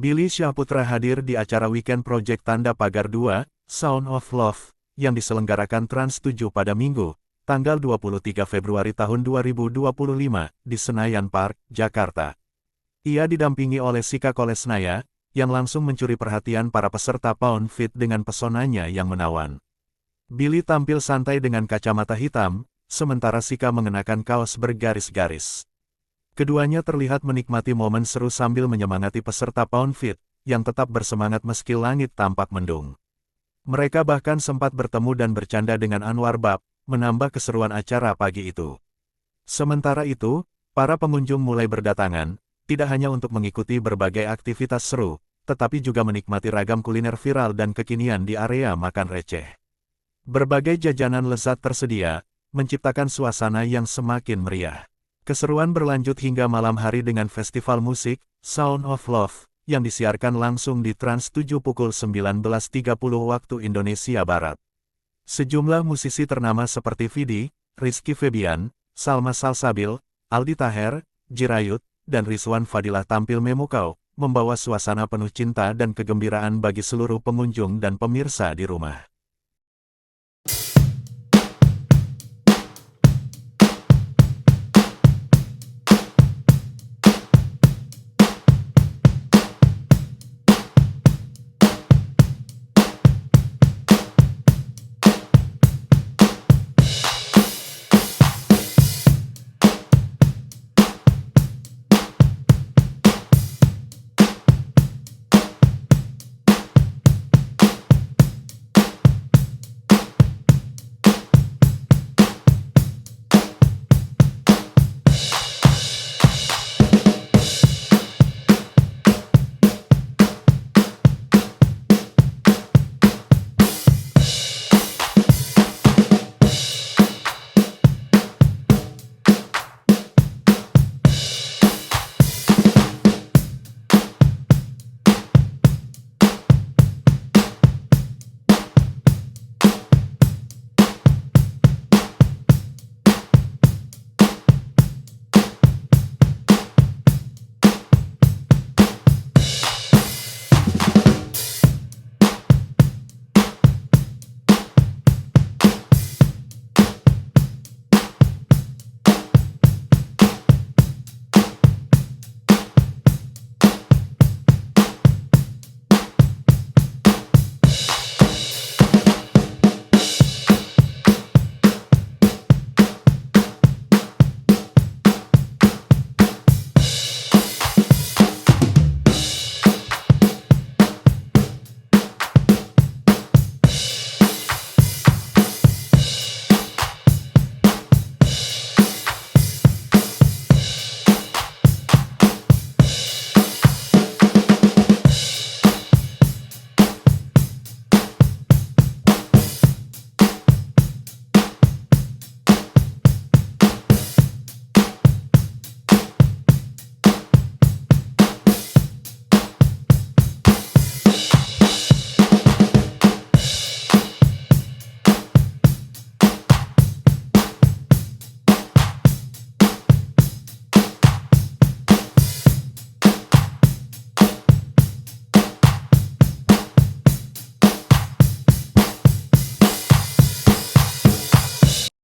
Billy Syahputra hadir di acara Weekend Project Tanda Pagar 2, Sound of Love, yang diselenggarakan Trans 7 pada Minggu, tanggal 23 Februari tahun 2025, di Senayan Park, Jakarta. Ia didampingi oleh Vika Kolesnaya, yang langsung mencuri perhatian para peserta Pound Fit dengan pesonanya yang menawan. Billy tampil santai dengan kacamata hitam, sementara Vika mengenakan kaos bergaris-garis. Keduanya terlihat menikmati momen seru sambil menyemangati peserta Pound Fit, yang tetap bersemangat meski langit tampak mendung. Mereka bahkan sempat bertemu dan bercanda dengan Anwar Bab, menambah keseruan acara pagi itu. Sementara itu, para pengunjung mulai berdatangan, tidak hanya untuk mengikuti berbagai aktivitas seru, tetapi juga menikmati ragam kuliner viral dan kekinian di area makan receh. Berbagai jajanan lezat tersedia, menciptakan suasana yang semakin meriah. Keseruan berlanjut hingga malam hari dengan festival musik, Sound of Love, yang disiarkan langsung di Trans 7 pukul 19.30 waktu Indonesia Barat. Sejumlah musisi ternama seperti Vidi, Rizky Febian, Salma Salsabil, Aldi Taher, Jirayut, dan Rizwan Fadilah tampil memukau, membawa suasana penuh cinta dan kegembiraan bagi seluruh pengunjung dan pemirsa di rumah.